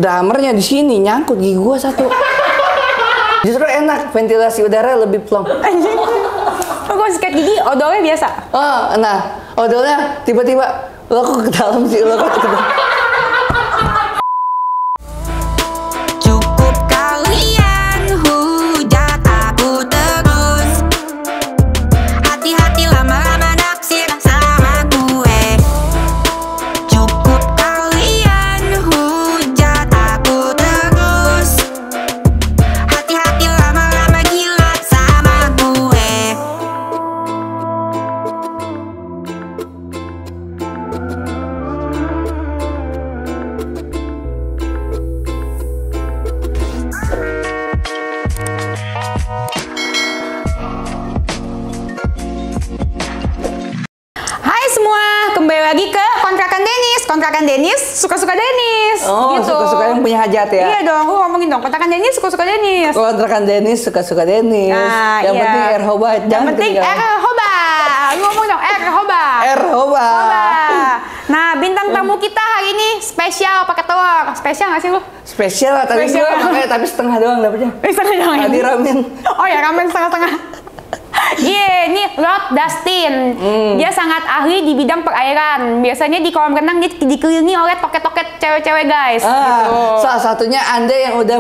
Drummernya di sini nyangkut gigi gua satu. Justru enak, ventilasi udara lebih plong. Anjing. Kok sikat gigi odolnya biasa? Oh, nah, odolnya tiba-tiba lo kok ke dalam sih, lo kok ke dalam. Cukup kalian hujat aku terus. Hati-hati lama-lama naksir sama gue. Cukup kalian hujat aku terus. Hati-hati lama-lama gila sama gue. Hai semua, kembali lagi ke kontrakan Denis. Kontrakan Denis, suka-suka Denis. Oh, gitu. suka-suka yang punya hajat ya? Iya dong, gue ngomongin dong. Kontrakan Denis, suka-suka Denis. Kontrakan Denis, suka-suka Denis. Nah, yang iya. penting air hoba. Yang penting air hoba. Lu ngomong dong, air hoba. Air hoba. Hoba. Nah, bintang tamu kita hari ini spesial pakai telur. Spesial nggak sih lu? Spesial lah, tadi Spesial. gua pakai tapi setengah doang dapetnya. Setengah doang. Tadi ramen. Oh ya, ramen setengah-setengah. Iya, ini Lord Dustin. Dia sangat ahli di bidang perairan. Biasanya di kolam renang dia dikelilingi oleh toket-toket cewek-cewek guys. Gitu. Salah satunya Anda yang udah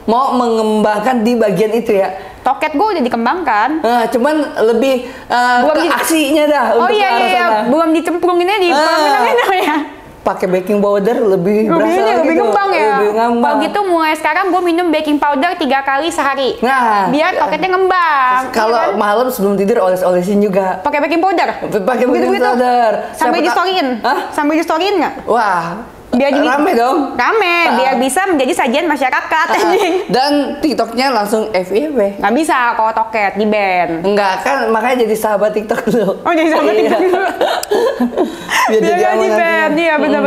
mau mengembangkan di bagian itu ya. Toket gue udah dikembangkan. Cuman lebih Belum ke di- aksinya dah Oh untuk ke iya, arah iya, sana. belum dicemplunginnya di kolam renang itu ya. Pakai baking powder lebih berasa Lebih gitu. ngembang ya. Lebih ngembang. Kalau gitu mulai sekarang gue minum baking powder 3 kali sehari. Nah, biar toketnya ngembang. kalau malam sebelum tidur oles-olesin juga. Pakai baking powder. Pakai baking powder. Sampai Siapa di tak- storyin. Hah? Sampai di storyin nggak? Wah, Biar jadi rame dong. Rame, biar bisa menjadi sajian masyarakat. Anjing. Dan TikToknya langsung FYP. Nggak bisa kalau toket di ban. Enggak kan, makanya jadi sahabat TikTok dulu. Oh, jadi sahabat Iya. TikTok dulu. Biar jadi Biar aman di ban. nantinya. Iya, benar.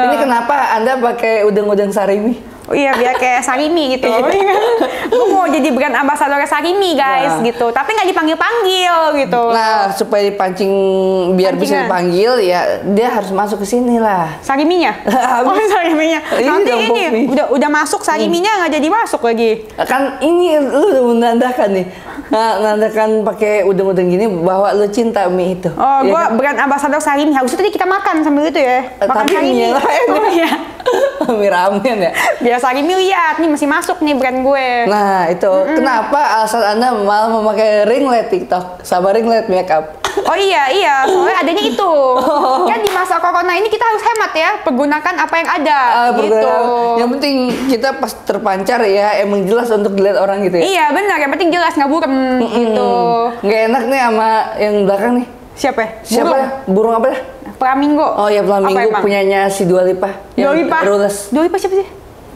Ini kenapa Anda pakai udang-udang sarimi? Oh iya, biar kayak Sarimi gitu. Gue mau jadi brand ambassador Sarimi guys, Nah. gitu. Tapi nggak dipanggil-panggil gitu. Nah, supaya dipancing biar bisa Pancingan. dipanggil ya dia harus masuk ke sini lah. Sariminya? Habis. Oh, sariminya. Ini Nanti dong, ini Poppy. udah masuk sariminya nggak jadi masuk lagi. Kan ini lu udah menandakan nih. Nah, menandakan pakai udang-udang gini bahwa lu cinta mie itu. Oh, Iya gua kan? brand ambassador Sarimi. Harusnya tadi kita makan sambil itu ya. Makan Tapi Sarimi. mie lain. Oh iya. Mie ramen ya. Biar Sarimi lihat nih masih masuk nih brand gue. Nah, itu kenapa alasan Anda malah memakai ringlet TikTok sama ringlet makeup? Oh iya, soalnya adanya itu. Oh. Kan di masa corona ini kita harus hemat ya, pergunakan apa yang ada gitu. Yang penting kita pas terpancar ya emang jelas untuk dilihat orang gitu ya. Iya benar, yang penting jelas nggak burem gitu. Nggak enak nih sama yang belakang nih. Siapa? Ya? Siapa ya? Burung apa ya? Flamingo. Oh ya, Apa Flamingo emang? punyanya si Dua Lipa. Dua Yang Lipa. Rules. Dua Lipa siapa sih?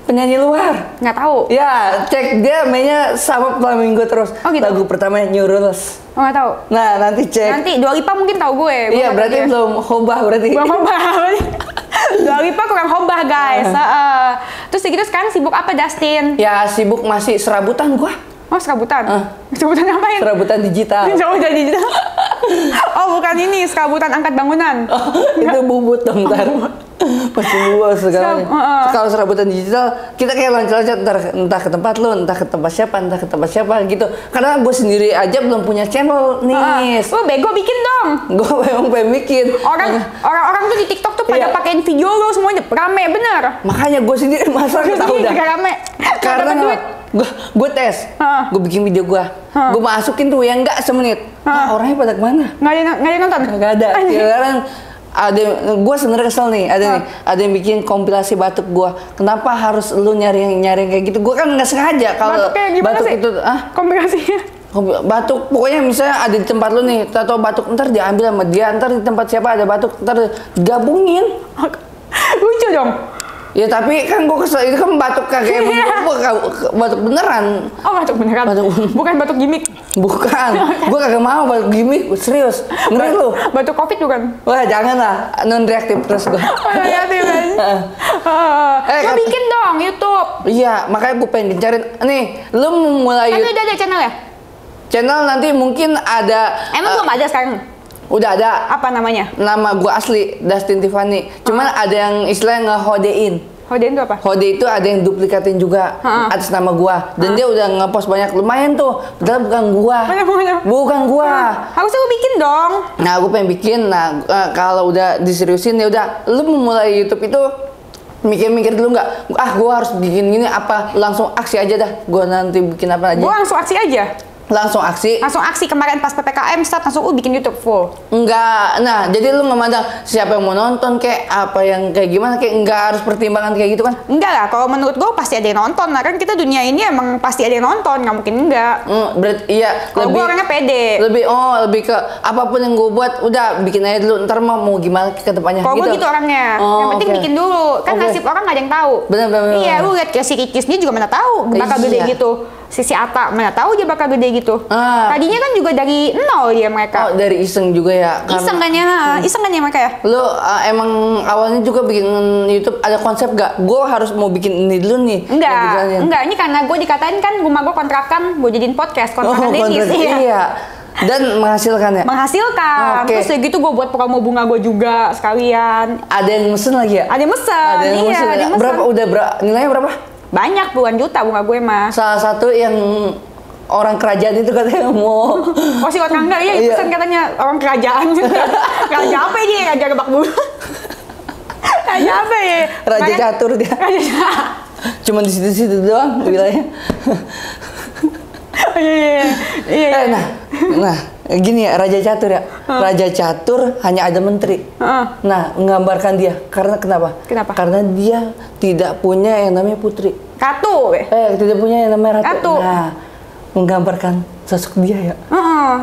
Penyanyi luar. Nggak tahu. Ya, cek dia mainnya sama Flamingo terus. Oh, gitu? Lagu pertamanya New Rules. Oh, nggak tahu. Nah, nanti cek. Nanti Dua Lipa mungkin tahu gue. Gue Iya, nggak berarti tahu dia. belum hobah berarti. Kurang hobah. Dua Lipa kurang hobah guys. Terus gitu sekarang sibuk apa Dustin? Ya, sibuk masih serabutan gua. Oh serabutan. Ah. Serabutan ngapain? Serabutan digital. Serabutan digital. Oh bukan ini, serabutan angkat bangunan. Oh, itu bubut dong ntar. Masih luas sekarang. Kalau serabutan digital, kita kayak loncat-loncat entah ke tempat lu, entah ke tempat siapa gitu. Karena gue sendiri aja belum punya channel nih. Lu bego bikin dong. Gue memang pengen bikin. Orang tuh di TikTok tuh pada Iya. pakein video lu semuanya rame bener. Makanya gue sendiri masa Gue tahu dah. rame. Karena Dapat duit. gue tes, gue bikin video gue masukin tuh yang enggak semenit. Nah, orangnya pada kemana? Nggak ada yang nonton. Gak ada. Ya, sekarang ada, gue sebenarnya kesel nih. Ada yang bikin kompilasi batuk gue. Kenapa harus lu nyari yang kayak gitu? Gue kan nggak sengaja kalau Batuknya gimana batuk sih? itu, Komplikasinya. batuk pokoknya misalnya ada di tempat lu nih, atau batuk ntar diambil sama dia, ntar di tempat siapa ada batuk, ntar gabungin. Lucu dong. Ya tapi kan gue kesel, itu kan batuk kagak emang batuk beneran. Oh batuk beneran. Bukan batuk gimmick. Bukan, gue kagak mau batuk gimmick, serius. Ngeri lu. Batuk covid bukan? Wah jangan lah, non reaktif terus gue. Oh iya tuh kan. Lo bikin dong YouTube. Iya, makanya gue pengen gencarin. Nih, lu mulai Tapi udah ada channel ya? channel nanti mungkin ada. Emang belum ada sekarang? Udah ada. Apa namanya? Nama gue asli Dustin Tiffany. Cuman ada yang istilahnya ngehodein. Hodein itu apa? Hode itu ada yang duplikatin juga atas nama gua. Dan dia udah ngepost banyak, lumayan tuh. Padahal bukan gua. Bukan gua. Harusnya lu bikin dong. Nah, gue pengen bikin. Nah, kalau udah diseriusin ya udah. Lu memulai YouTube itu mikir-mikir dulu nggak? Gue harus bikin gini apa? Langsung aksi aja dah. Gue nanti bikin apa aja. Gue langsung aksi aja. Langsung aksi. Langsung aksi kemarin pas PPKM start langsung bikin YouTube full. Enggak. Nah, jadi lu memandang siapa yang mau nonton kayak apa yang kayak gimana kayak enggak harus pertimbangan kayak gitu kan? Enggak lah. Kalau menurut gue pasti ada yang nonton. Nah kan kita dunia ini emang pasti ada yang nonton. Nggak mungkin enggak. Berarti iya. Kalau gue orangnya pede. Lebih ke apapun yang gue buat udah bikin aja dulu. Ntar mau gimana ke depannya. Kalau gue gitu orangnya. Yang penting bikin dulu. Kan nasib orang nggak ada yang tahu. Benar. Iya, lu lihat kayak si Kikis dia juga mana tahu bakal gede gitu. Sisi Ata mana tahu dia bakal gede gitu. Tadinya kan juga dari nol dia mereka. Oh, dari iseng juga ya. Iseng kan ya, iseng kan ya mereka ya. Lu emang awalnya juga bikin YouTube ada konsep gak? Gue harus mau bikin ini dulu nih. Enggak. Ini karena gue dikatain kan rumah gue kontrakan, gue jadiin podcast kontrakan Dennis. Iya. Dan menghasilkan ya? Menghasilkan. Terus udah gitu gue buat promo bunga gue juga sekalian. Ada yang mesen lagi ya? Ada yang mesen. Iya, ada yang mesen. Berapa? Nilainya berapa? Banyak, puluhan juta bunga gue mah. Salah satu yang orang kerajaan itu katanya mau. Oh si Otangga, iya pesan katanya orang kerajaan. Raja apa ini? Raja Lebak Bulus. Raja apa ya? Raja catur dia. Cuma di situ-situ doang wilayahnya. Iya. Nah, gini ya, Raja Catur ya. Raja Catur hanya ada menteri. Nah, menggambarkan dia. Karena kenapa? Karena dia tidak punya yang namanya putri. Ratu. Tidak punya yang namanya ratu. Ratu. Nah, menggambarkan sosok dia ya.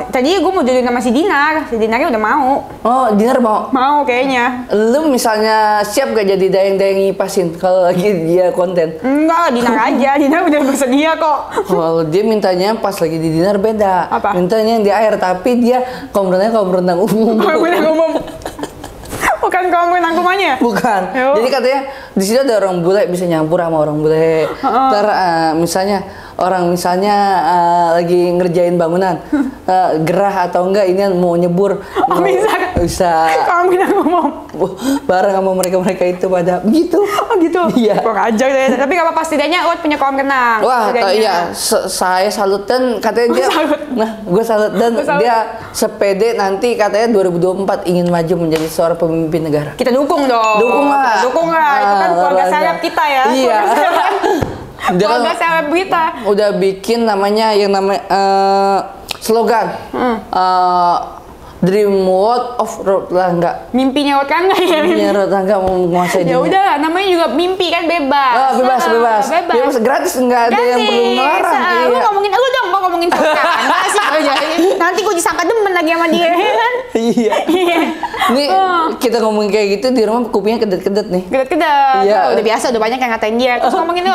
Tadi gue mau jodohin sama si Dinar. Si Dinarnya udah mau. Oh, Dinar mau? Mau kayaknya. Lu misalnya siap gak jadi dayang-dayang ngipasin kalau lagi dia konten? Enggak, Dinar aja. Dinar udah bersedia kok. Kalau dia mintanya pas lagi di Dinar beda. Apa? Mintanya yang di air, tapi dia kolam renang umum. Kolam renang umum. Bukan kolam renang rumahnya? Bukan. Jadi katanya di sini ada orang bule bisa nyampur sama orang bule. Ntar misalnya lagi ngerjain bangunan, gerah atau enggak ini mau nyebur. Bisa. Kolam renang umum. Bareng sama mereka itu pada begitu. Oh gitu. Iya. Kurang ajar deh. Tapi nggak apa-apa setidaknya Uat punya kolam renang. Wah, iya. Saya salut dan katanya dia. Nah, gue salut dan dia sepede nanti katanya 2024 ingin maju menjadi seorang pemimpin negara. Kita dukung dong. Dukung lah. Itu kan keluarga sayap kita ya. Iya. Dia keluarga sayap kita. Udah bikin namanya slogan. Dream world of road lah enggak. Mimpinya Uat kan enggak ya? Mimpinya Road enggak mau menguasai dunia. Ya udah, namanya juga mimpi kan bebas. Bebas. Gratis enggak ada yang perlu melarang. Lu ngomongin lu dong, gua ngomongin Sultan. Enggak sih. Nanti gua disangka demen lagi sama dia kan. Iya. Nih kita ngomongin kayak gitu di rumah kupingnya kedet-kedet nih. Kedet-kedet. Iya. Udah biasa, udah banyak yang ngatain dia. Terus ngomongin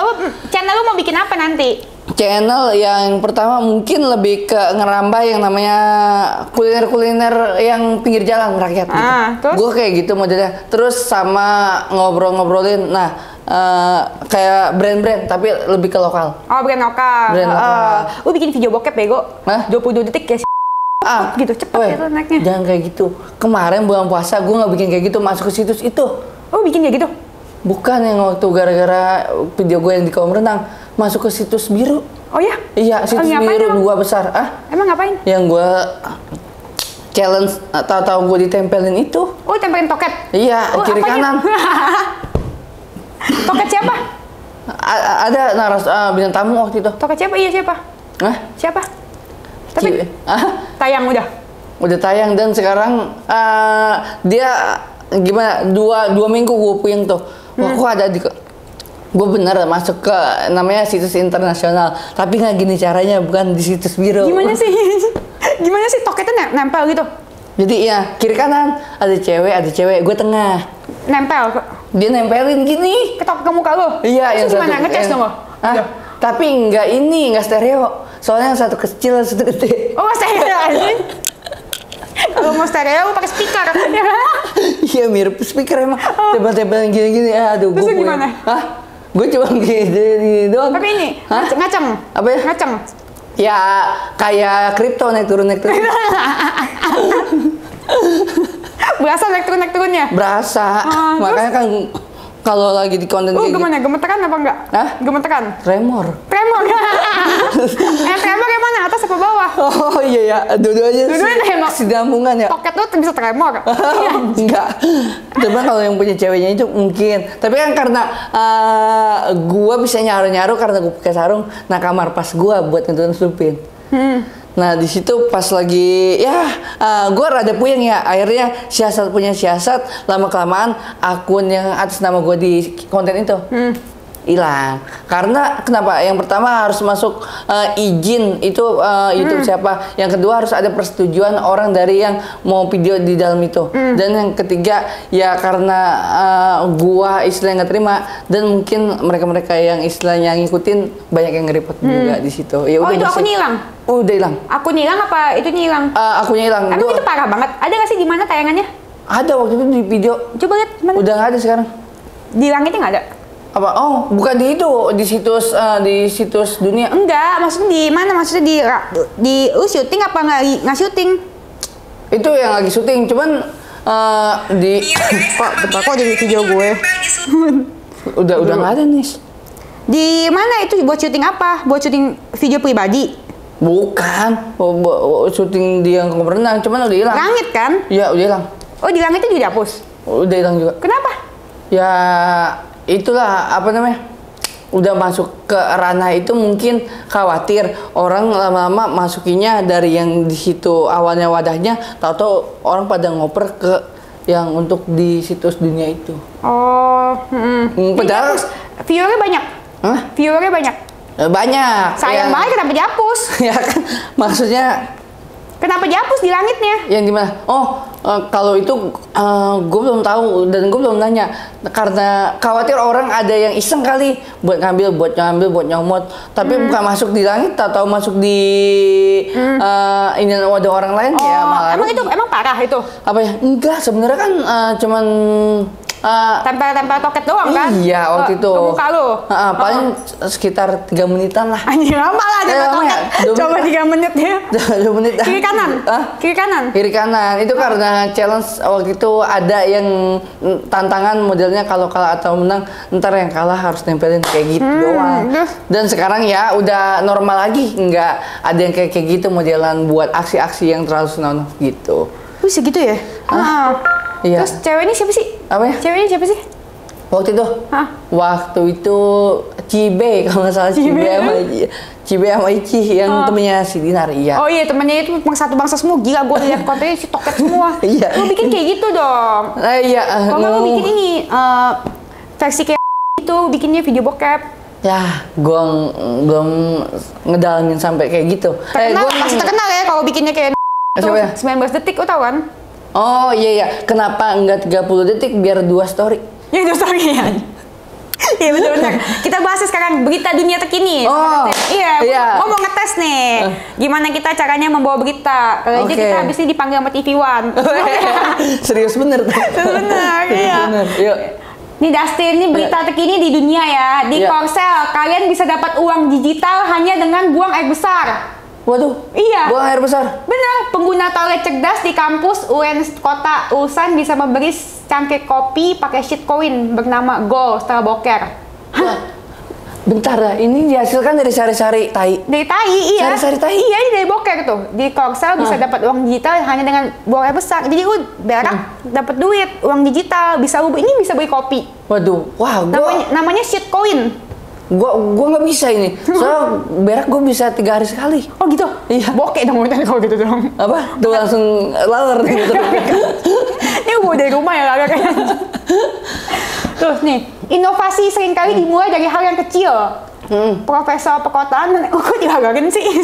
channel lu mau bikin apa nanti? Channel yang pertama mungkin lebih ke ngerambah yang namanya kuliner-kuliner yang pinggir jalan rakyat gitu. Gue kayak gitu modelnya. Terus sama ngobrol-ngobrolin, kayak brand-brand tapi lebih ke lokal. Oh, brand lokal. Lu bikin video bokep bego. 22 detik ya. Gitu cepet ya naiknya. Jangan kayak gitu. Kemarin bulan puasa gue nggak bikin kayak gitu, masuk ke situs itu. Oh, bikin kayak gitu? Bukan yang waktu gara-gara video gue yang di kolam renang masuk ke situs biru. Oh ya? Iya, situs biru 2 besar. Emang ngapain? Yang gue challenge tahu gue ditempelin itu. Oh, tempelin toket? Iya, kiri kanan. Toket siapa? Ada bintang tamu waktu itu. Toket siapa? Iya siapa? Siapa? Tapi tayang udah. Udah tayang dan sekarang dia gimana? 2 minggu gue puyeng tuh. Wah, kok ada di gue bener masuk ke namanya situs internasional, tapi nggak gini caranya, bukan di situs biru. Gimana sih? Gimana sih toketnya nempel gitu? Jadi ya kiri kanan ada cewek, gue tengah. Nempel? Dia nempelin gini. Ke muka lo? Iya. Terus gimana? Ngetes dong lo? Tapi nggak stereo. Soalnya yang satu kecil, yang satu gede. Oh, stereo anjing. Kalau mau stereo pakai speaker. Iya, mirip speaker emang. Tebal-tebal gini-gini. Aduh, terus gimana? Gue cuma gini doang. Tapi ini ngaceng. Apa ya? Ngaceng. Ya kayak kripto naik turun. Berasa naik turunnya? Berasa. Makanya kan kalau lagi di konten kayak gimana? Gemeteran apa enggak? Hah? Gemeteran? Tremor. Tremor? Tremor yang mana? Atas apa bawah? Oh iya ya, dua-duanya tremor. Sinambungan ya. Toket lu bisa tremor? Enggak. Coba kalau yang punya ceweknya itu mungkin. Tapi kan karena gua bisa nyaru-nyaru karena gua pakai sarung. Nah kamar pas gua buat nutupin. Nah di situ pas lagi ya gue rada puyeng ya, akhirnya punya siasat, lama kelamaan akun yang atas nama gue di konten itu hilang. Karena kenapa? Yang pertama harus masuk izin itu YouTube siapa, yang kedua harus ada persetujuan orang dari yang mau video di dalam itu, dan yang ketiga ya karena gua istilahnya nggak terima, dan mungkin mereka yang istilahnya ngikutin banyak yang nge-report juga di situ. Ya udah. Itu akunnya hilang. Udah hilang. Akunnya hilang apa itunya hilang? Akunnya hilang. Emang itu parah banget. Ada nggak sih di mana tayangannya? Ada waktu itu di video. Coba lihat mana? Udah nggak ada sekarang. Di langitnya nggak ada? Apa? Oh, bukan di itu, di situs dunia. Enggak, maksudnya di mana? Maksudnya di lu syuting apa nggak syuting? Itu yang lagi syuting, cuman di Pak, kok jadi video gue? udah nggak ada nih. Di mana itu buat syuting apa? Buat syuting video pribadi? Bukan, syuting di yang kolam renang, cuman udah hilang. Langit kan? Iya, udah hilang. Oh, di langit itu juga dihapus? Udah hilang juga. Kenapa? Ya, itulah apa namanya? Udah masuk ke ranah itu, mungkin khawatir orang lama-lama masukinya dari yang di situ awalnya wadahnya, tahu-tahu orang pada ngoper ke yang untuk di situs dunia itu. Oh, Padahal viewernya banyak. Hah? Viewernya banyak. Banyak. Sayang banget kenapa dihapus? Ya kan, maksudnya Kenapa dihapus di langitnya? yang di mana? Oh, kalau itu gue belum tahu dan gue belum nanya, karena khawatir orang ada yang iseng kali buat ngambil, buat nyomot, tapi bukan masuk di langit atau masuk di ini wadah orang lain ya malah. Emang itu emang parah itu? Apa ya? Enggak, sebenarnya kan cuman tempel-tempel toket doang kan? Iya, waktu itu. Ke muka lu? Paling sekitar 3 menitan lah. Anjir, lama lah tempel lama toket. ya? Coba 3 menit ya. 2 menit. Kiri kanan? Kiri kanan? Kiri kanan. Itu karena challenge waktu itu ada yang tantangan modelnya kalau kalah atau menang, ntar yang kalah harus nempelin kayak gitu doang. Dan sekarang ya udah normal lagi, nggak ada yang kayak gitu modelan buat aksi-aksi yang terlalu senonoh gitu. Segitu ya? Iya. Terus ceweknya siapa sih? Apa ya? Ceweknya siapa sih? Waktu itu? Waktu itu Cibe, kalau nggak salah Cibe sama Ici yang temennya si Dinar, iya. Oh iya, temennya itu satu bangsa semua, gila gue lihat kontennya si toket semua. Iya. Lu bikin kayak gitu dong. Iya. Kalau lu bikin ini versi kayak itu, bikinnya video bokep. Ya, gue belum ngedalamin sampai kayak gitu. Terkenal, masih terkenal ya kalau bikinnya kayak Siapa ya? 19 detik, lu tau kan? Oh iya, kenapa enggak 30 detik biar 2 story? Ya 2 story ya. Iya benar-benar. Kita bahas sekarang berita dunia terkini. Oh, Iya. Mau ngetes nih. Gimana kita caranya membawa berita? Kalau aja kita habis ini dipanggil sama TV One. Serius bener. Benar, iya. Bener. Yuk. Nih Dustin, ini berita terkini di dunia ya. Di Korsel, kalian bisa dapat uang digital hanya dengan buang air besar. Waduh, iya. Buang air besar. Benar, pengguna toilet cerdas di kampus UN Kota Ulsan bisa memberi cangkir kopi pakai shitcoin bernama Gold setelah boker. Hah? Bentar dah, ini dihasilkan dari sari-sari tai. Dari tai, iya. Sari-sari tai? Iya, ini dari boker tuh. Di Korsel bisa dapat uang digital hanya dengan buang air besar. Jadi lu berak dapat duit, uang digital, bisa lu ini bisa beli kopi. Waduh, wah, namanya shitcoin. Gua nggak bisa ini. Soalnya berak gue bisa 3 hari sekali. Oh gitu? Iya. Bokeh dong kalau gitu dong. Apa? Tuh langsung laler gitu. Ini gue dari rumah ya laler kayaknya. Terus nih, inovasi seringkali dimulai dari hal yang kecil. Profesor perkotaan, kok dilagarin sih?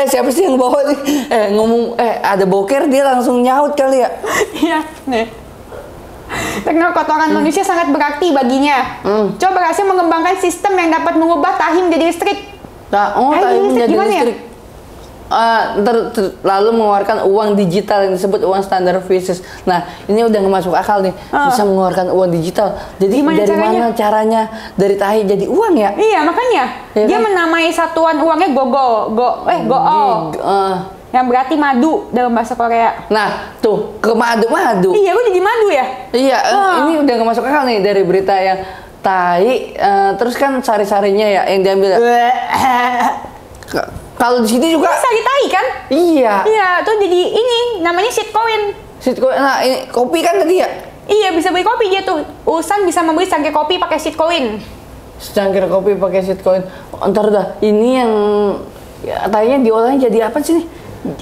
Siapa sih yang bawa nih? Ngomong, ada boker dia langsung nyaut kali ya? Iya, nih. Teknologi kotoran manusia sangat berarti baginya. Coba berhasil mengembangkan sistem yang dapat mengubah tahim jadi listrik. Tahim jadi listrik. Lalu mengeluarkan uang digital yang disebut uang standar Visis. Nah, ini udah nggak masuk akal nih. Bisa mengeluarkan uang digital. Jadi mana caranya dari tahi jadi uang ya? Iya, makanya. Dia menamai satuan uangnya Gogo. Ya Yang berarti madu dalam bahasa Korea. Nah, tuh ke madu. Iya, gue jadi madu ya? Iya, ini udah gak masuk akal nih dari berita yang tai, terus kan sari-sarinya ya yang diambil. Kalau di sini juga sari tai kan? Iya. Iya, tuh jadi ini namanya shitcoin. Shitcoin. Nah, ini kopi kan tadi ya? Iya, bisa beli kopi dia tuh. Usan bisa membeli cangkir kopi pakai shitcoin. Secangkir kopi pakai shitcoin. Ntar dah, ini yang ya, tainya diolahnya jadi apa sih nih?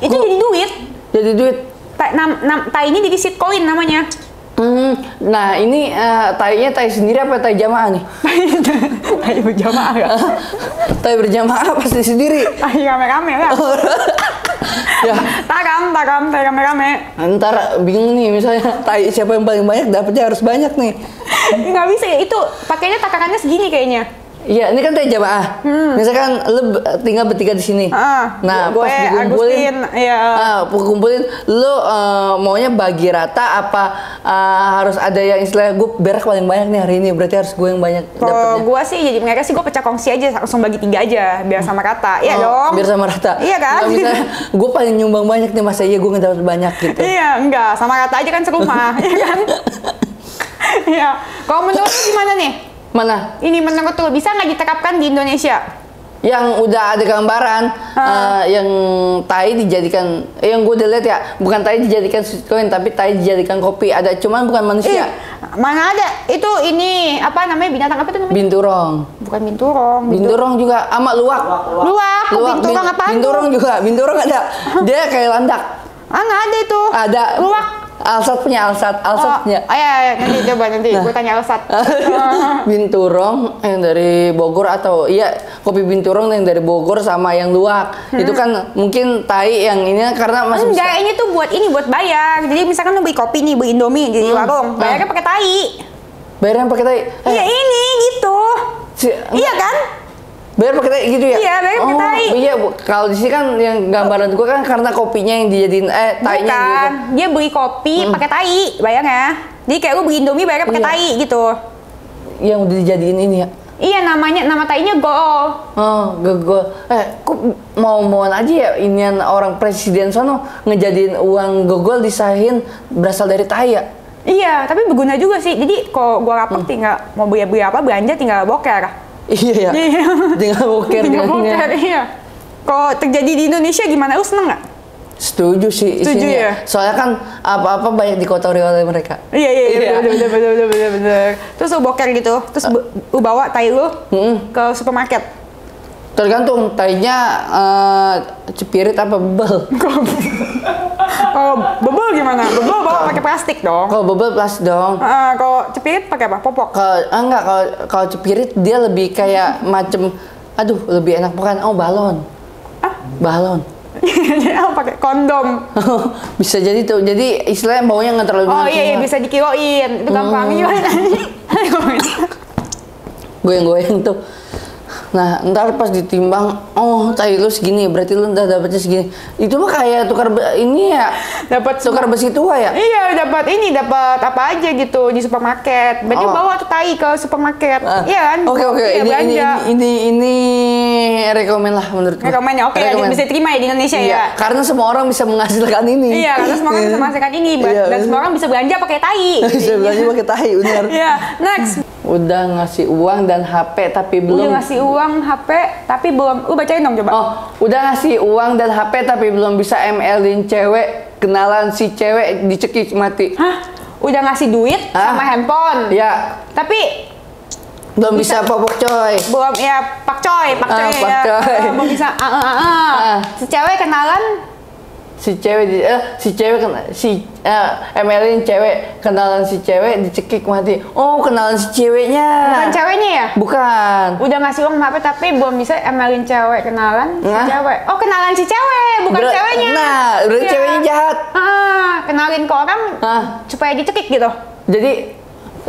Itu jadi duit. Jadi duit. Tai ini jadi shitcoin namanya. Nah ini tainya tai sendiri apa tai jamaah nih? Tai berjamaah ya? Tai berjamaah pasti sendiri. Tai rame-rame ya? Ya. Tai rame-rame. Ntar bingung nih misalnya tai siapa yang paling banyak dapetnya harus banyak nih. Nggak bisa ya, itu pakainya takarannya segini kayaknya. Iya, ini kan tai jamaah. Misalkan lu tinggal bertiga di sini. Nah, gue, pas dikumpulin, kumpulin, lu maunya bagi rata apa harus ada yang istilahnya gue berak paling banyak nih hari ini, berarti harus gue yang banyak dapetnya. Kalau gue sih jadi mereka sih gue pecah kongsi aja, langsung bagi 3 aja biar sama rata. Iya dong. Biar sama rata. Iya kan? Nggak misalnya gue paling nyumbang banyak nih, masa iya gue ngedapat banyak gitu. Iya, enggak, sama rata aja kan serumah, ya kan? Iya. Kalau menurut lu gimana nih? Mana? Ini menurut lu bisa nggak diterapkan di Indonesia? Yang udah ada gambaran, yang tai dijadikan, yang gue udah lihat ya, bukan tai dijadikan shitcoin, tapi tai dijadikan kopi. Ada, cuman bukan manusia. Mana ada? Itu ini apa namanya, binatang apa tuh namanya? Binturong. Bukan binturong. Binturong juga, sama luwak. Luwak. Binturong apa? Binturong ada. Dia kayak landak. Nggak ada itu. Ada. Luwak. Alsat punya. Iya, nanti coba gue tanya Alsat. Binturong yang dari Bogor atau kopi binturong yang dari Bogor sama yang luwak. Itu kan mungkin tai yang ini karena masih enggak, ini tuh buat bayar. Jadi misalkan lu beli kopi nih, beli Indomie di warung, bayarnya pakai tai. Bayarnya pakai tai. Iya, ini gitu. Iya kan? Bayar pakai tai gitu ya? Iya, bayar pakai tai. Iya, kalau di sini kan yang gambaran gue kan karena kopinya yang dijadiin tainya bukan, gitu. dia beli kopi pakai tai, bayarnya. Jadi kayak lu beli Indomie bayarnya pakai tai gitu. Yang udah dijadiin ini ya? Iya, nama tainya Gol. Oh, Gol. Kok mau-mauan aja ya inian orang presiden sono ngejadiin uang Gogol disahin berasal dari tai ya? Iya, tapi berguna juga sih. Jadi kalau gua lapar tinggal mau beli apa belanja tinggal boker. Iya ya. Tinggal boker. Iya. Kalau terjadi di Indonesia gimana? Lu seneng nggak? Setuju sih. Setuju ya. Soalnya kan apa-apa banyak dikotori oleh mereka. Iya. Bener. Terus lu boker gitu. Terus lu bawa tai lu ke supermarket. Tergantung tainya cepirit apa bebel. Kalau bebel gimana? Bebel bawa pakai plastik dong. Kalau bebel plastik dong. Kalau cepirit pakai apa? Popok. Enggak, kalau cepirit dia lebih kayak macem, aduh lebih enak bukan? Oh, balon. Balon. Pakai kondom. Bisa jadi tuh. Jadi istilahnya baunya nggak terlalu. Oh iya, bisa dikiloin. Itu gampang gimana? Goyang-goyang tuh. Nah, ntar pas ditimbang, oh tai lu segini, berarti lu udah dapetnya segini. Itu mah kayak tukar ini ya, dapat tukar besi tua ya? Iya, dapat apa aja gitu di supermarket. Berarti bawa tuh tai ke supermarket. Iya kan? Oke. Iya, ini rekomen lah menurut gue. Rekomen ya, oke, bisa diterima ya di Indonesia ya. Karena semua orang bisa menghasilkan ini. Iya, karena semua orang bisa menghasilkan ini, dan semua orang bisa belanja pakai tai. Bisa belanja pakai tai, benar. Iya, next. Udah ngasih uang dan HP tapi belum. Udah ngasih uang, HP tapi belum. Lu bacain dong coba. Oh, udah ngasih uang dan HP tapi belum bisa ML-in cewek, kenalan si cewek dicekik mati. Hah? Udah ngasih duit sama handphone. Ya. Tapi belum bisa popok coy. Belum ya, pak coy ya. Belum bisa. Si cewek kenalan. Si cewek ML-in cewek, kenalan si cewek dicekik mati. Oh, kenalan si ceweknya. Bukan ceweknya ya? Bukan. Udah ngasih uang HP tapi belum bisa ML-in cewek, kenalan si cewek. Oh, kenalan si cewek, bukan ceweknya. Nah, berarti ceweknya jahat. Kenalin ke orang supaya dicekik gitu. Jadi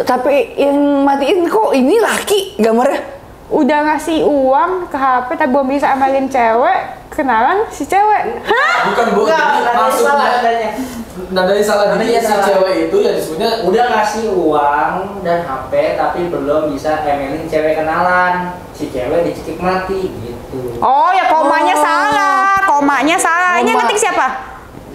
tapi yang matiin kok ini laki gambarnya. Udah ngasih uang ke HP tapi belum bisa ML-in cewek, kenalan si cewek. Hah? Bukan. Maksudnya nadanya salah. Jadi si cewek itu ya disebutnya udah ngasih uang dan HP tapi belum bisa ML-in cewek kenalan. Si cewek dicekik mati gitu. Oh ya, komanya salah. Romanya salah. Ini yang ngetik siapa?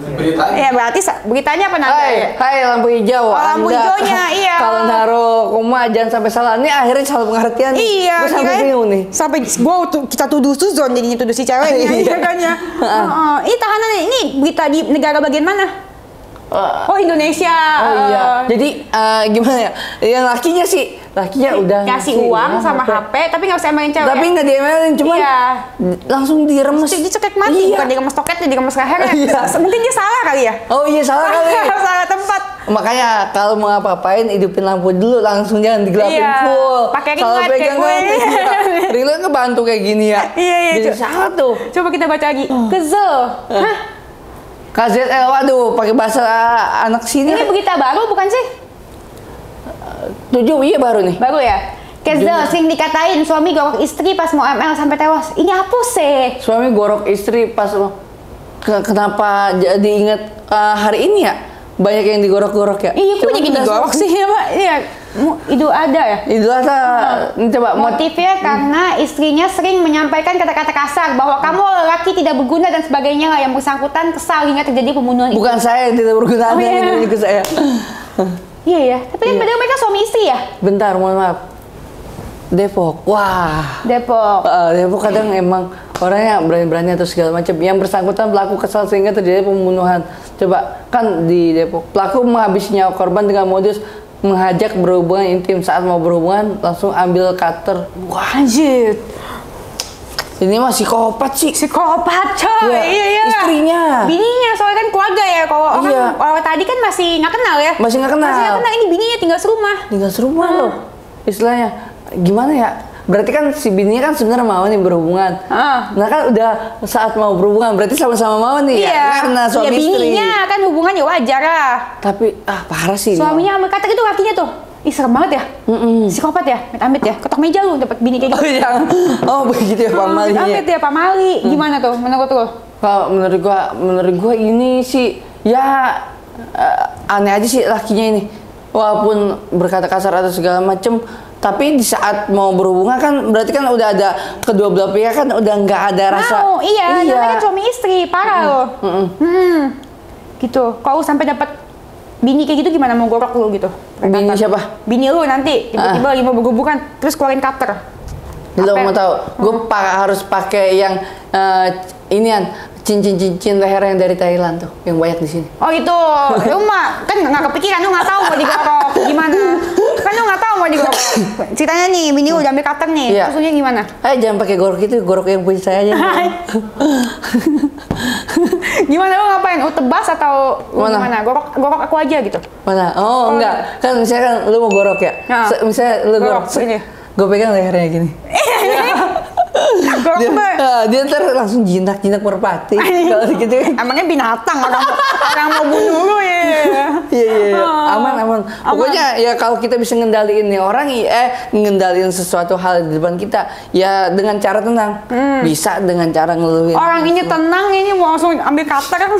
Beritanya. Ya berarti beritanya apa nanti? Hai lampu hijau. Lampu hijaunya, iya. Kalau naruh koma jangan sampai salah. Ini akhirnya salah pengertian. Iya, Gue sampai bingung nih. Sampai kita tuduh Suzon jadinya tuduh si ceweknya, iya kan ya. Ini tahanan ini berita di negara bagian mana? Oh Indonesia. Oh iya. Jadi gimana ya? Yang lakinya udah kasih uang sama HP, tapi nggak usah emelin cewek. Tapi nggak diemelin, cuma langsung diremes. Dicekek mati, bukan diremes toketnya, diremes lehernya. Iya. Mungkin dia salah kali ya. Oh iya salah kali. Salah tempat. Makanya kalau mau apa-apain hidupin lampu dulu, langsung jangan digelapin full. Pakai ring Kalau light kayak gue. ring light ngebantu kayak gini ya. Iya. Jadi salah tuh. Coba kita baca lagi. Kezel. Hah? KZL, waduh, pakai bahasa anak sini. Ini berita baru bukan sih? 7, iya baru nih. Baru ya? Kezel sering dikatain suami gorok istri pas mau ML sampai tewas. Ini apa sih? Suami gorok istri pas kenapa jadi ingat hari ini ya? Banyak yang digorok-gorok ya? Iya, kok banyak yang digorok sih ya, Pak? Iya, itu ada ya? Itu ada. Coba motifnya karena istrinya sering menyampaikan kata-kata kasar bahwa kamu laki tidak berguna dan sebagainya lah, yang bersangkutan kesal hingga terjadi pembunuhan. Bukan saya yang tidak berguna, ada yang menyuruh saya. Iya ya, tapi kan padahal mereka suami istri ya? Bentar, mohon maaf. Depok, wah. Depok. Depok kadang emang orangnya berani-berani atau segala macam. Yang bersangkutan pelaku kesal sehingga terjadi pembunuhan. Coba kan di Depok, pelaku menghabisi nyawa korban dengan modus mengajak berhubungan intim. Saat mau berhubungan langsung ambil cutter. Wah, anjir. Ini mah psikopat sih. Psikopat coy. Ya, iya. Istrinya. Bininya soalnya kan keluarga ya. Kalau orang tadi kan masih nggak kenal ya. Masih nggak kenal. Ini bininya tinggal serumah. Tinggal serumah loh. Istilahnya gimana ya? Berarti kan si bininya kan sebenarnya mau nih berhubungan. Nah kan udah saat mau berhubungan berarti sama-sama mau nih ya. Karena suami istri. Bininya kan hubungannya wajar lah. Tapi parah sih. Suaminya ambil kata itu lakinya tuh. Ih serem banget ya. Psikopat ya. Amit-amit ya. Ketok meja lu dapat bini kayak gitu. Oh iya. Oh begitu ya Pak Mali. Amit ya Pak Mali. Gimana tuh menurut lo? Kalau menurut gua ini sih ya aneh aja sih lakinya ini. Walaupun berkata kasar atau segala macem, tapi di saat mau berhubungan kan berarti kan udah ada kedua belah pihak kan udah nggak ada rasa. Iya. Namanya kan suami istri, parah loh. Gitu. Kalau sampai dapat bini kayak gitu gimana mau gorok lu gitu? Bini siapa? Bini lu nanti tiba-tiba lagi mau berhubungan terus keluarin cutter. Lo mau tahu? Gue harus pakai yang inian cincin leher yang dari Thailand tuh, yang banyak di sini. Oh itu, lu mah kan nggak kepikiran, lu nggak tahu mau digorok gimana? Kan lu nggak tahu mau digorok. Ceritanya nih, bini udah ambil cutter nih, iya. Terusnya gimana? Jangan pakai gorok itu, gorok yang punya saya aja. Gimana lu ngapain? Lu tebas atau gimana? Gorok aku aja gitu? Mana? Oh enggak, kan misalnya kan lu mau gorok ya. Misalnya lu gorok, gue pegang lehernya gini. Dia ntar langsung jinak merpati. Kalau gitu. Emangnya binatang orang mau bunuh lu ya. Iya. Aman. Pokoknya ya kalau kita bisa ngendaliin nih orang, ngendaliin sesuatu hal di depan kita, ya dengan cara tenang. Bisa dengan cara ngeluhin. Orang ini tenang, ini mau langsung ambil cutter kan.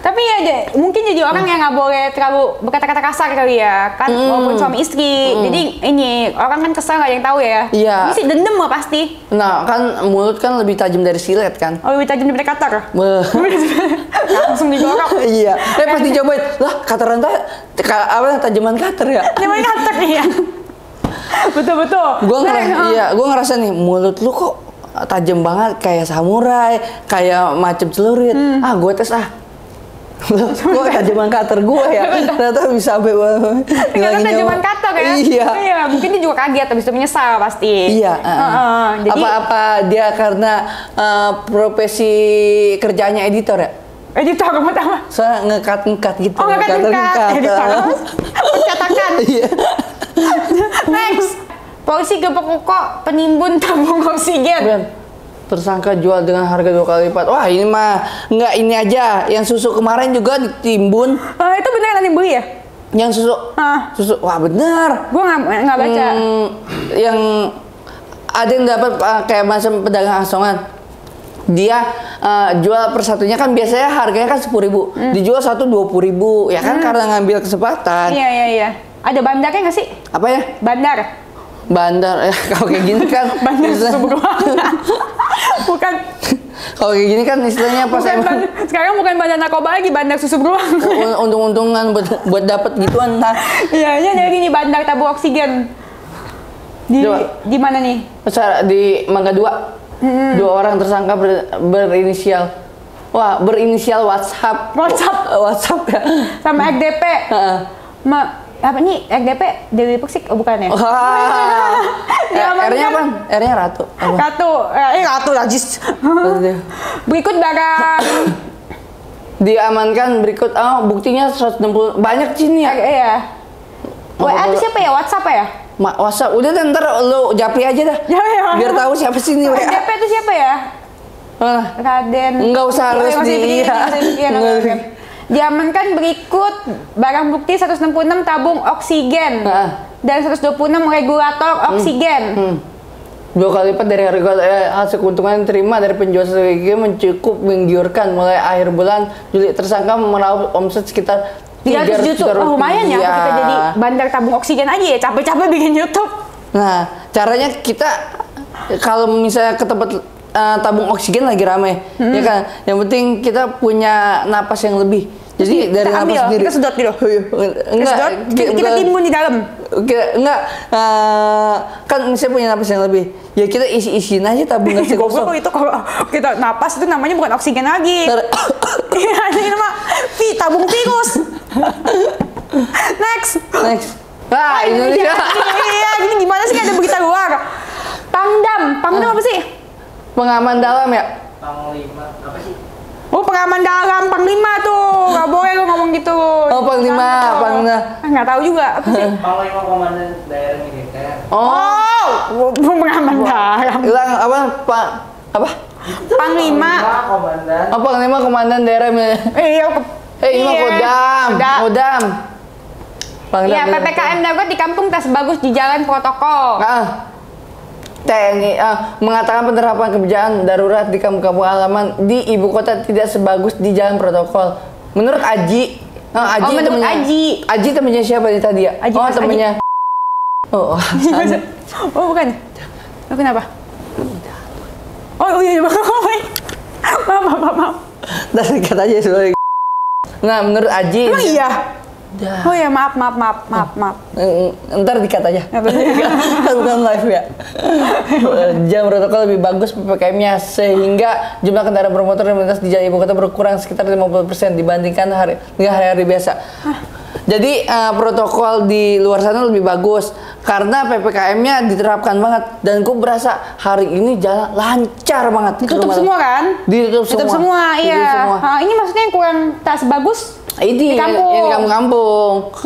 Tapi ya mungkin jadi orang yang nggak boleh terlalu berkata-kata kasar kali ya kan, walaupun suami istri. Jadi ini orang kan kesal nggak yang tahu ya. Iya. Ini sih dendam lah pasti. Nah kan mulut kan lebih tajam dari silet kan. Oh lebih tajam dari cutter. Langsung digorok. Iya. Pas dicobain, lah cutter tajaman cutter ya. Tajaman cutter ya. Betul. Gue ngerasa nih mulut lu kok tajam banget kayak samurai, kayak macam celurit. Gue tes Gue tajaman cutter gue ya. Ternyata bisa sampai ternyata tajaman cutter ya. Iya. Mungkin dia juga kaget, habis itu menyesal pasti. Iya. Jadi apa dia karena profesi kerjanya editor ya? Editor apa? Soalnya ngekat gitu. Oh ngekat. Editor. Pencetakan. Iya. Next. Polisi gebek kok penimbun tabung oksigen. Tersangka jual dengan harga 2 kali lipat. Wah ini mah nggak ini aja. Yang susu kemarin juga ditimbun. Itu beneran yang beli ya? Yang susu? Susu. Wah bener. Gue nggak baca. Yang ada yang dapat kayak macam pedagang asongan. Dia jual per satunya kan biasanya harganya kan 10.000. Dijual 20.000 ya kan karena ngambil kesempatan. Iya. Ada bandarnya nggak sih? Apa ya? Bandar. Bandar, kalau kayak gini kan Bandar susu beruang. Bukan. Kalau kayak gini kan istilahnya pas emang Sekarang bukan bandar narkoba lagi, bandar susu beruang. untung-untungan buat dapat gituan. Nah, Iya, ini ada gini bandar tabung oksigen. Di mana nih? Di Mangga 2. 2 orang tersangka berinisial. Wah, berinisial WhatsApp ya. Sama XDP. Apa nih XDP Dewi Persik? Oh bukan ya? R-nya apa? R-nya Ratu. Ratu Najis. Berikut barang diamankan berikut. Buktinya 160 banyak sini ya. Iya. WA itu siapa ya? WhatsApp ya? WhatsApp. Udah ntar lu japri aja dah. Biar tahu siapa sih ini. XDP itu siapa ya? Raden. Enggak usah harus Diamankan berikut barang bukti 166 tabung oksigen dan 126 regulator oksigen. 2 kali lipat dari hasil keuntungan yang diterima dari penjualan strategi mencukup menggiurkan. Mulai akhir bulan Juli tersangka meraup omset sekitar 300 juta. Lumayan ya kita jadi bandar tabung oksigen aja ya, capek-capek bikin YouTube. Nah, caranya kita kalau misalnya ke tempat tabung oksigen lagi rame, ya kan. Yang penting kita punya napas yang lebih. Jadi dari kita napas sendiri. Kita sedot gitu. Enggak, kita timbun di dalam. Enggak, kan saya punya napas yang lebih. Ya kita isi-isiin aja tabung oksigen kosong. Itu kalau kita napas itu namanya bukan oksigen lagi. Iya, ini mah tabung virus. Next. Indonesia. Iya, ini gimana sih ada berita luar? Pangdam apa sih? Pengaman dalam ya? Panglima apa sih? Oh, pengaman dalam, Panglima tuh. Nggak boleh lu ngomong gitu. Oh, Panglima. Nggak tahu juga. Apa sih? Panglima Komandan Daerah Militer. Pengaman dalam. Hilang apa? Panglima. Komandan. Panglima Komandan Daerah Militer. Ini mah Kodam. Iya, PPKM darurat di kampung tak sebagus di jalan protokol. TNI mengatakan penerapan kebijakan darurat di kampung-kampung halaman di ibu kota tidak sebagus di jalan protokol. Menurut Aji, menurut Aji. Aji temennya siapa nih tadi ya? Temennya. Bukan. Kenapa? Iya. Maaf. Dari kata aja sebenarnya. Nah, menurut Aji. Emang iya? Oh ya, maaf. Ntar dikat aja. Bukan live ya. Jam protokol lebih bagus PPKM-nya sehingga jumlah kendaraan bermotor yang melintas di jalan ibu kota berkurang sekitar 50% dibandingkan hari-hari biasa. Jadi protokol di luar sana lebih bagus karena PPKM-nya diterapkan banget dan gue berasa hari ini jalan lancar banget. Ditutup semua kan? Ditutup semua. Iya. Ini maksudnya yang kurang tak sebagus di kampung.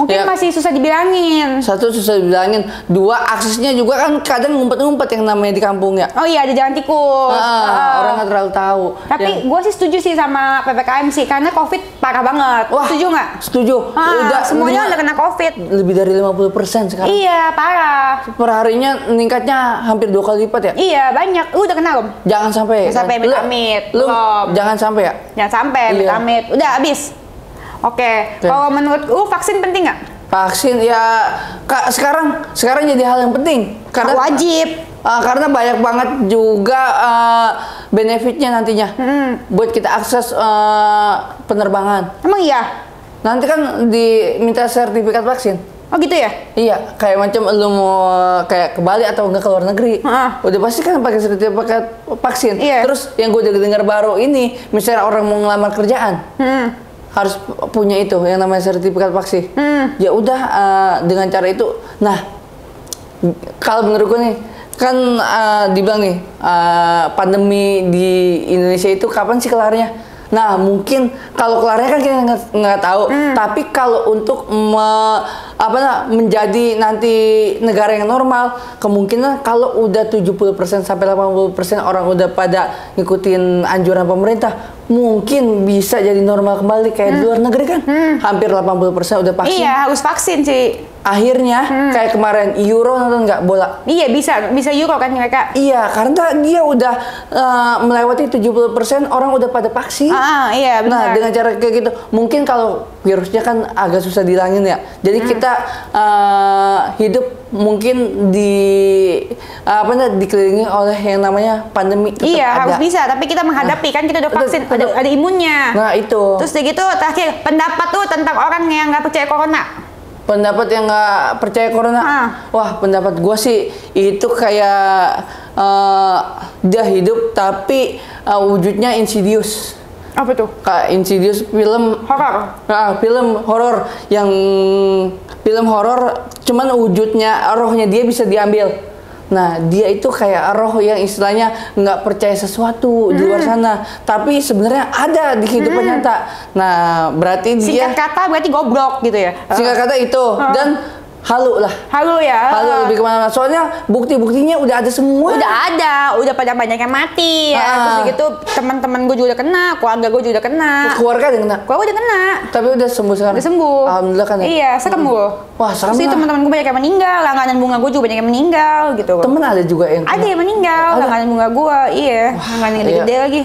Mungkin masih susah dibilangin. Satu susah dibilangin, 2 aksesnya juga kan kadang ngumpet-ngumpet yang namanya di kampung ya. Oh iya, ada jalan tikus. Orang nggak terlalu tahu. Tapi gue sih setuju sih sama PPKM sih karena COVID parah banget. Setuju nggak? Setuju. Semuanya udah kena COVID. Lebih dari 50% sekarang. Iya, parah. Per harinya meningkatnya hampir 2 kali lipat ya? Iya, banyak. Lu udah kena belum? Jangan sampai. Sampai amit-amit. Jangan sampai ya? Jangan sampai amit-amit. Udah habis. Oke. Kalau menurut lu vaksin penting nggak? Vaksin ya sekarang jadi hal yang penting karena wajib. Karena banyak banget juga benefitnya nantinya buat kita akses penerbangan. Emang iya? Nanti kan diminta sertifikat vaksin. Oh gitu ya? Iya, kayak macam lu mau kayak ke Bali atau enggak ke luar negeri, udah pasti kan pakai sertifikat vaksin. Iya. Terus yang gue dengar baru ini, misalnya orang mau ngelamar kerjaan, harus punya itu yang namanya sertifikat vaksin. Ya udah dengan cara itu. Nah, kalau menurut gue nih kan dibilang nih pandemi di Indonesia itu kapan sih kelarnya? Nah mungkin kalau kelarnya kan kita nggak tahu. Tapi kalau untuk menjadi nanti negara yang normal, kemungkinan kalau udah 70% sampai 80% orang udah pada ngikutin anjuran pemerintah, mungkin bisa jadi normal kembali kayak di luar negeri kan. Hampir 80% udah vaksin. Iya, harus vaksin sih. Akhirnya kayak kemarin Euro nonton nggak bola? Iya, bisa Euro kan mereka. Iya, karena dia udah melewati 70% orang udah pada vaksin. Iya benar. Nah, dengan cara kayak gitu, mungkin kalau virusnya kan agak susah dihilangin ya. Jadi kita hidup mungkin dikelilingi oleh yang namanya pandemi. Iya, harus bisa. Tapi kita menghadapi kan kita udah vaksin, ada imunnya. Nah itu. Terus gitu terakhir pendapat tuh tentang orang yang nggak percaya corona. Pendapat yang nggak percaya corona, wah pendapat gue sih itu kayak dia hidup tapi wujudnya Insidious. Apa tuh? Kayak Insidious film horor. Film horor yang film horor, cuman wujudnya rohnya dia bisa diambil. Nah dia itu kayak roh yang istilahnya nggak percaya sesuatu di luar sana, tapi sebenarnya ada di kehidupan nyata. Nah berarti singkat kata berarti goblok gitu ya? Singkat kata itu dan halu lah. Halu ya? Halu lebih kemana-mana. Soalnya bukti-buktinya udah ada semua. Udah ada, udah pada banyak yang mati ya. Terus gitu teman-teman gue juga udah kena, keluarga gue juga udah kena. Keluarga udah kena? Keluarga udah kena. Tapi udah sembuh sekarang? Udah sembuh. Alhamdulillah kan ya? Iya, serem gue. Wah serem lah. Terus teman-teman gue banyak yang meninggal, langganan bunga gue juga banyak yang meninggal gitu. Temen ada juga yang kena? Ada yang meninggal, langganan bunga gue, iya. Langganan yang gede lagi.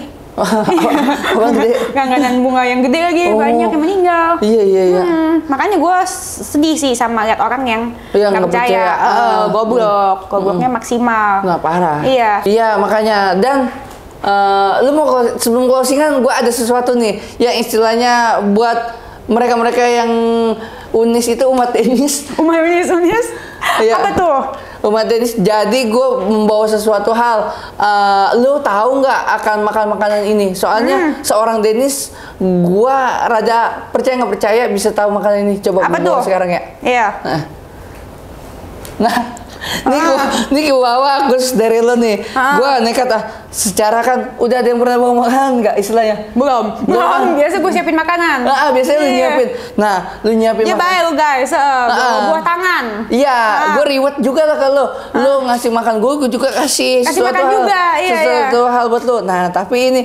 Langganan bunga yang gede lagi, banyak yang meninggal. Iya. Makanya gue sedih sih sama lihat orang yang nggak percaya. Gobloknya maksimal. Nggak parah. Iya makanya. Dan lu mau sebelum closingan, gue ada sesuatu nih yang istilahnya buat mereka-mereka yang unis itu umat Denis. Unis. Iya. Apa tuh? Umat Denis. Jadi gue membawa sesuatu hal. Lu tahu nggak akan makan makanan ini? Soalnya seorang Denis, gue rada percaya nggak percaya bisa tahu makanan ini. Coba apa bawa tuh? Sekarang ya. Iya. Nah, ini bawa Gus dari lo nih. Gue nekat secara kan udah ada yang pernah bawa makanan nggak istilahnya? Belum. Biasa gue siapin makanan. Biasanya lu nyiapin. Nah, lu nyiapin ya baik lu guys, buah tangan. Iya, gue reward juga lah kalau lu ngasih makan gue juga kasih makan hal, juga. sesuatu hal buat lu. Nah, tapi ini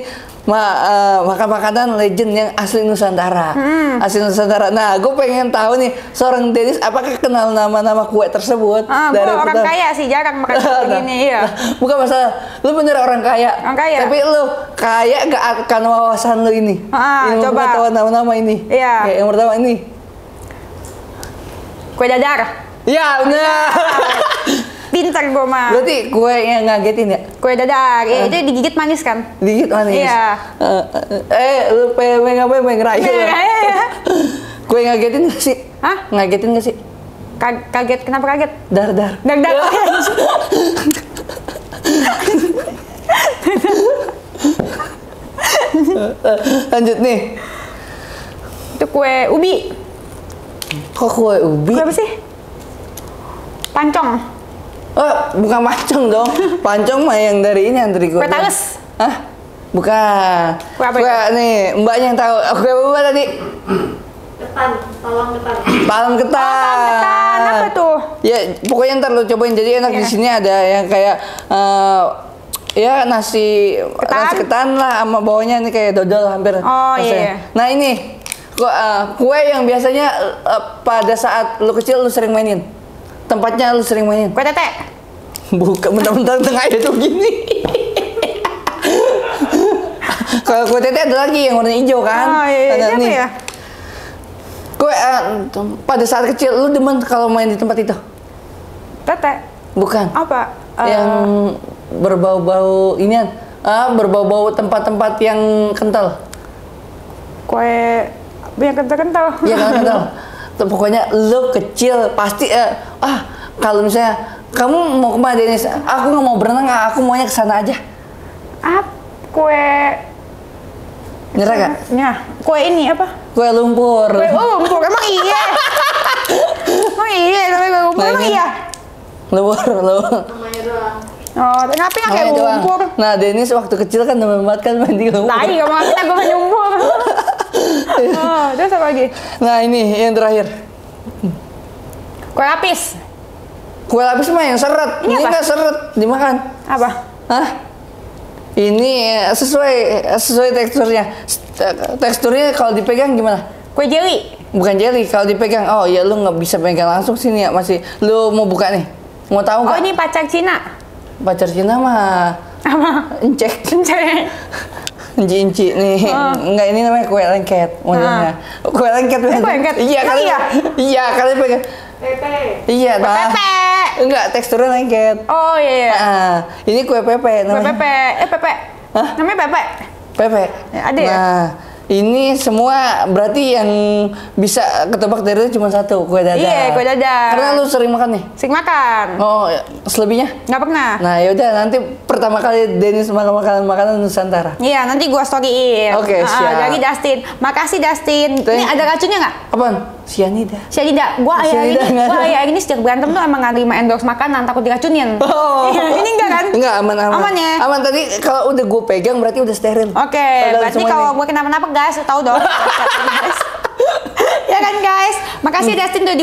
makan makanan legend yang asli Nusantara. Asli Nusantara. Nah, gue pengen tahu nih seorang Denis apakah kenal nama-nama kue tersebut? Dari orang kaya sih, jarang makan begini. Iya. Bukan masalah, lu bener orang kaya. Orang kaya. Tapi lu kaya gak akan wawasan lu ini. Coba tahu nama-nama ini. Iya. Kayak yang pertama ini. Kue dadar. Iya, benar. Pintar gue mah. Berarti kue yang ngagetin ya? Kue dadar, itu digigit manis kan? Digigit manis? Iya. Lu pengen ngerayu ya? Kue ngagetin gak sih? Hah? Ngagetin gak sih? Kaget, kenapa kaget? Dar. Lanjut nih. Itu kue ubi. Kok kue ubi? Kue apa sih? Pancong. Oh, bukan pancong dong. Pancong mah yang dari ini, yang dari gue. Kue tales. Hah? Bukan. Kue apa? Kue nih, mbaknya yang tahu. Kue apa tadi? Palang ketan. Palang ketan. Apa tuh? Ya, pokoknya ntar lu cobain. Jadi enak di sini ada yang kayak ya nasi ketan lah, sama bawahnya nih kayak dodol hampir. Oh iya. Nah ini kue yang biasanya pada saat lu kecil lu sering mainin. Tempatnya lu sering mainin. Kue tete. Bukan, bentar tengah itu gini. Kalau kue tete ada lagi yang warna hijau kan? Oh iya. Ada Apa nih. ya? Kue pada saat kecil lu demen kalau main di tempat itu? Tete. Bukan. Apa? Yang berbau-bau inian. Berbau-bau tempat-tempat yang kental. Kue yang kental-kental. Iya kental. Pokoknya lu kecil pasti kalau misalnya kamu mau kemana Denis? Aku nggak mau berenang, aku maunya ke sana aja. Kue Nyerah gak? Ya, kue ini apa? Kue lumpur. Kue lumpur, emang iya? Emang iya, namanya kue lumpur, emang iya? Lumpur. Namanya doang. Oh, kenapa nggak kayak lumpur? Nah, Denis waktu kecil kan demen banget kan main di lumpur. Nah, iya, kamu kita gue main lumpur. Oh, terus apa lagi? Nah, ini yang terakhir. Kue lapis. Kue lapis mah yang seret. Ini nggak seret, dimakan. Apa? Hah? Ini sesuai teksturnya. Teksturnya kalau dipegang gimana? Kue jelly. Bukan jelly, kalau dipegang. Oh ya, lu nggak bisa pegang langsung sini ya, masih. Lu mau buka nih? Mau tahu nggak? Oh, ini pacar Cina. Pacar Cina mah Apa? encek. Inci nih. Enggak, ini namanya kue lengket modelnya. Kue lengket. Kue lengket? Iya, kali. Iya, kali pegang. Pepe. Iya, nah. Pepe. Enggak, teksturnya lengket. Oh iya. Nah, ini kue pepe Kue namanya. Pepe. Pepe. Hah? Namanya Pepe. Pepe. Ada ya? Nah, ini semua berarti yang bisa ketebak dari itu cuma satu, kue dadar. Iya, kue dadar. Karena lu sering makan nih. Sering makan. Oh, selebihnya? Nggak pernah. Nah, yaudah nanti pertama kali Dennis makan makanan Nusantara. Iya, nanti gua storyin. Oke, siap. Dari Dustin. Makasih Dustin. Ini ada racunnya nggak? Apaan? Cyanida. Syahida, gua Cyanida nggak ada. akhir ini sejak berantem tuh emang nggak terima endorse makanan, takut diracunin. Oh. Ini enggak kan? Enggak, aman. Aman ya? Aman, tadi kalau udah gue pegang berarti udah steril. Oke, Padahal berarti semua kalau ini. gue kenapa-napa guys, tahu dong. Ya kan guys, makasih Dustin udah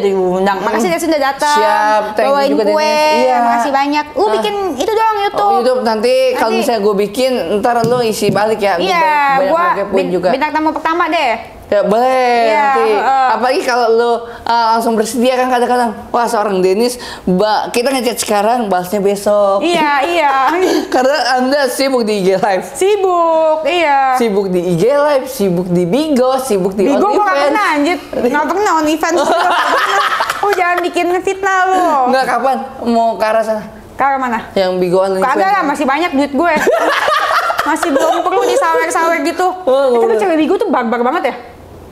diundang. Makasih Dustin udah datang. Siap, thank you bawain juga, kue. Dennis. Iya. Makasih banyak. Lu bikin itu dong YouTube. YouTube nanti kalau Nanti. misalnya gue bikin, ntar lu isi balik ya. Iya, Banyak gua kepoin juga. bintang tamu pertama deh. Ya boleh Iya, nanti. Apalagi kalau lu langsung bersedia kan kadang-kadang. Wah seorang Dennis, kita ngechat sekarang, balasnya besok. Iya. Karena Anda sibuk di IG Live. Sibuk, iya. Sibuk di IG Live, sibuk di Bigo, sibuk di Bigo gua nggak OnlyFans. pernah anjir. Nggak pernah OnlyFans. Oh jangan bikin fitnah lu. Enggak, kapan mau ke arah sana? Ke arah mana? Yang Bigo OnlyFans. Kagak lah, masih banyak duit gue. Masih belum perlu disawer-sawer gitu. Oh, Tapi nggak cewek Bigo tuh barbar banget ya.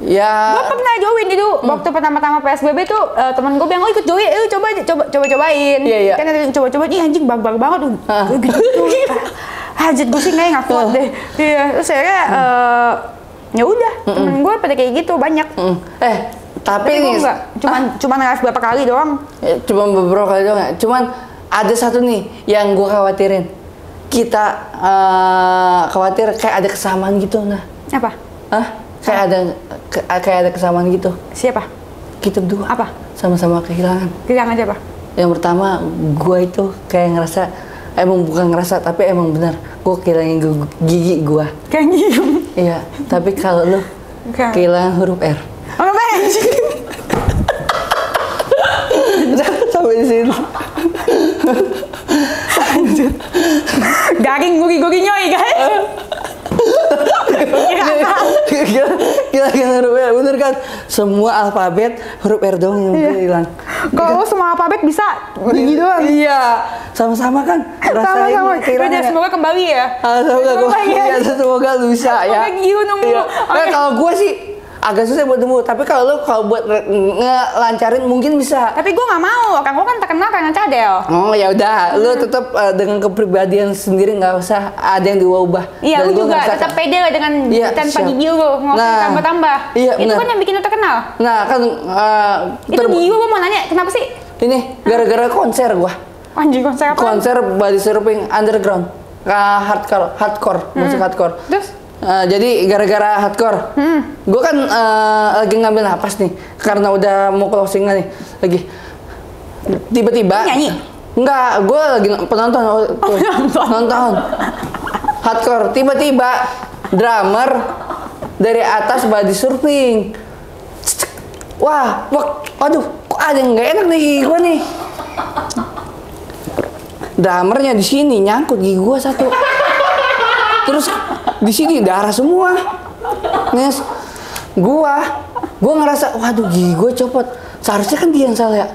Ya. Gue pernah join itu waktu pertama-tama PSBB tuh temen gue bilang, oh ikut join, cobain. Iya. Kan ada coba-coba, ih anjing barbar banget tuh. Gitu. Hajat gue sih nggak kuat deh. Iya, terus akhirnya ya udah temen gue pada kayak gitu banyak. Tapi Tapi gue nih, enggak, cuman live berapa kali doang. cuma beberapa kali doang ya. Cuman ada satu nih yang gue khawatirin. Kita khawatir kayak ada kesamaan gitu, nah. Apa? Hah? Kayak ada kesamaan gitu. Siapa? Kita berdua. Apa? Sama-sama kehilangan. Kehilangan aja apa? Yang pertama, gue itu kayak ngerasa, emang bukan ngerasa, tapi emang benar. Gue kehilangan gigi gue. Kayak gitu. Iya, tapi kalau lu kehilangan huruf R. Oh, apa anjing? Sampai di sini. Garing guri-guri nyoy guys. Kehilangan huruf R, bener kan? Semua alfabet huruf R doang yang hilang. Kalau semua alfabet bisa gigi doang. Iya, sama-sama kan? Sama-sama. Kehilangan. Semoga kembali ya. Semoga lu bisa ya. Semoga gigi nemu. Iya. Oke. Kalau gue sih agak susah buat nemu, tapi kalau buat ngelancarin mungkin bisa. Tapi gue nggak mau, kan gue kan terkenal karena cadel. Oh ya udah, lu tetap dengan kepribadian sendiri, nggak usah ada yang diubah. Iya, Dan lu gua juga ngerasa- tetap pede lah dengan Iya, tanpa siap. gigi lu nggak usah Nah, tambah-tambah. iya, Itu benar. kan yang bikin lu terkenal. Nah kan Itu gigi gue mau nanya, kenapa sih? ini gara-gara konser gua. Anjing konser apa? Konser body surfing underground, hardcore, musik hardcore. Terus? Jadi gara-gara hardcore, gue kan lagi ngambil napas nih, karena udah mau closing nih, lagi tiba-tiba. Nyanyi? Enggak, gue lagi penonton. Nonton hardcore, tiba-tiba drummer dari atas body surfing. Wah, waduh, kok ada yang nggak enak nih gigi gue nih. Drummernya di sini nyangkut gigi gue satu. Terus di sini darah semua. Nes, gua ngerasa, waduh gigi gue copot. Seharusnya kan dia yang salah ya.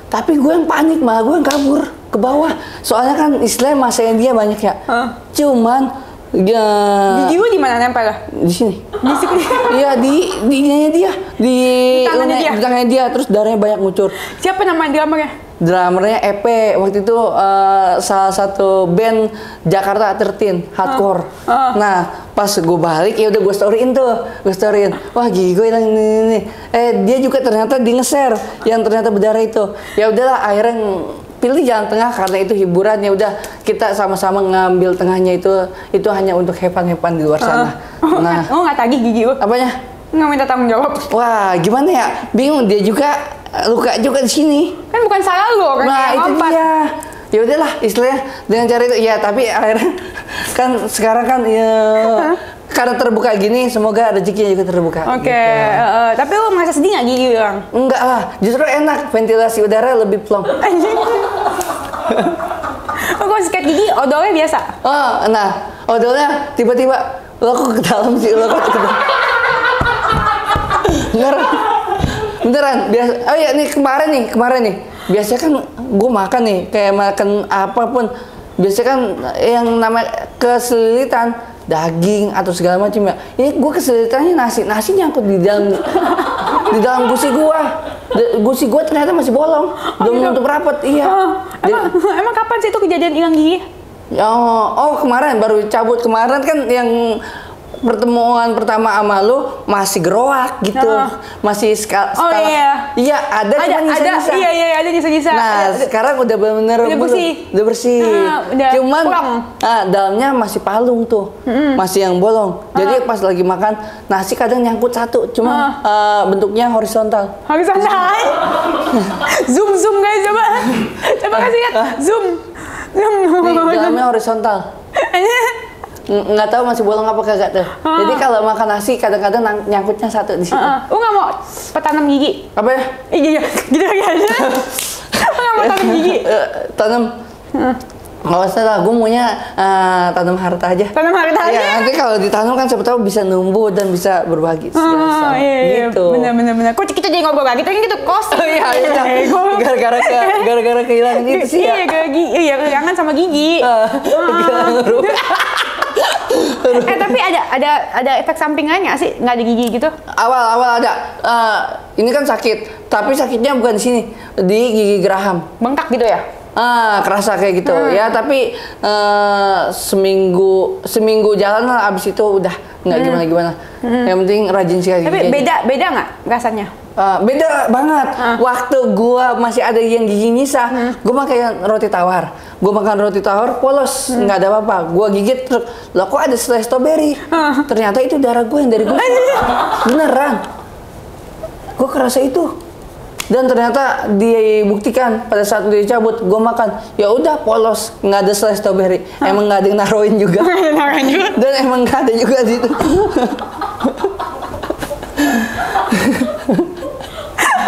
Tapi gue yang panik, malah gue yang kabur ke bawah. Soalnya kan istilahnya masanya dia banyak ya. Cuman Gigi lu di mana nempel? di sini. Di sini. Iya di ininya dia, di tangannya tangannya dia, terus darahnya banyak ngucur. Siapa nama drummernya? Drummernya EP, waktu itu salah satu band Jakarta 13 hardcore. Nah pas gue balik ya udah gue storyin. Wah gigi gue hilang ini. Dia juga ternyata di nge-share yang ternyata berdarah itu. Ya udahlah akhirnya pilih jalan tengah karena itu hiburan, ya udah kita sama-sama ngambil tengahnya, itu hanya untuk hepan-hepan di luar sana. Nah, nggak tagih gigi lu? apanya? Nggak minta tanggung jawab. Wah, gimana ya? Bingung, dia juga luka juga di sini. Kan bukan salah lu kan? Nah, itu dia. Ya udahlah, istilahnya dengan cara itu ya, tapi akhirnya kan sekarang kan ya karena terbuka gini, semoga rezekinya juga terbuka. Oke, gitu. tapi lu merasa sedih nggak gigi bilang? Enggak lah, justru enak, ventilasi udara lebih plong. Anjing. Kalau sikat gigi, odolnya biasa. Oh, nah, odolnya tiba-tiba lo kok ke dalam sih, lo kok ke dalam. Beneran, biasa. Oh ya nih kemarin nih. Biasanya kan gue makan nih, kayak makan apapun. Biasanya kan yang namanya kesulitan daging atau segala macam ya. Ini gue kesulitannya nasi nyangkut di dalam gusi gue. Gusi gue ternyata masih bolong, belum nutup rapat. Iya. Emang kapan sih itu kejadian hilang gigi? Oh kemarin baru cabut kemarin kan yang pertemuan pertama sama lu masih geroak gitu, masih skala. Iya ada nyisa-nyisa. Iya ada nyisa-nyisa. Nah sekarang udah bener-bener udah bersih. Cuman dalamnya masih palung tuh, masih yang bolong. Jadi pas lagi makan nasi kadang nyangkut satu, cuma bentuknya horizontal. Zoom guys, coba kasih lihat zoom. Nih, dalamnya horizontal. Nggak tahu masih bolong apa kagak tuh. Jadi kalau makan nasi kadang-kadang nyangkutnya satu di situ. Nggak mau petanam gigi? Apa ya? Iya, gitu aja. Nggak mau tanam gigi? Tanam. Nggak usah lah, gue maunya tanam harta aja. Tanam harta aja? Iya, nanti kalau ditanam kan siapa tahu bisa numbuh dan bisa berbagi. Iya, gitu. Bener. Kok kita jadi ngobrol lagi? Tadi gitu kos. Iya. Gara-gara kehilangan itu sih ya. Iya, kehilangan sama gigi. Tapi ada efek sampingannya sih, nggak ada gigi gitu? Awal ada. Ini kan sakit, tapi sakitnya bukan di sini, di gigi geraham. Bengkak gitu ya? Kerasa kayak gitu ya, tapi seminggu jalan lah, abis itu udah nggak gimana. Yang penting rajin sih. Tapi beda nggak rasanya? Beda banget. Waktu gua masih ada yang gigi nyisa, gua makan roti tawar. Gua makan roti tawar polos, nggak ada apa-apa. Gua gigit, loh kok ada selai strawberry? Ternyata itu darah gua yang dari gua. Beneran. Gua kerasa itu. Dan ternyata dibuktikan pada saat dia cabut, gue makan, ya udah polos, nggak ada selai strawberry. Emang nggak ada yang naruhin juga. Dan emang nggak ada juga di situ.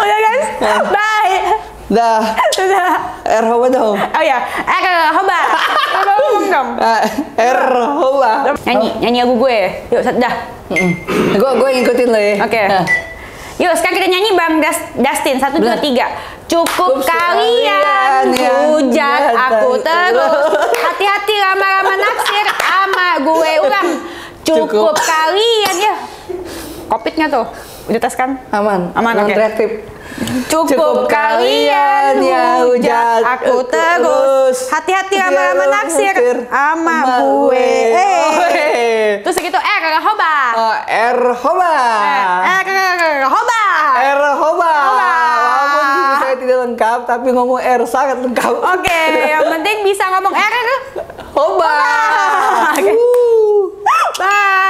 Udah guys, bye. Dah. Erhoba dong. Oh ya, Erhoba. Ngomong dong. Erhoba. Nyanyi lagu gue. Yuk, dah. Gue ngikutin lo ya. Oke. Yuk, sekarang kita nyanyi Bang Dustin. 1, 2, 3. Cukup kalian hujat aku terus. Hati-hati lama-lama naksir sama gue. Ulang. Cukup kalian ya. Kopitnya tuh. Udah tes kan? Aman. Oke. Reaktif. Cukup kalian ya hujat aku terus. Hati-hati lama-lama naksir sama gue. Terus segitu Erhoba. Erhoba. Erhoba. Erhoba. Walaupun gigi saya tidak lengkap, tapi ngomong R sangat lengkap. Oke, yang penting bisa ngomong Erhoba. Hoba. Bye.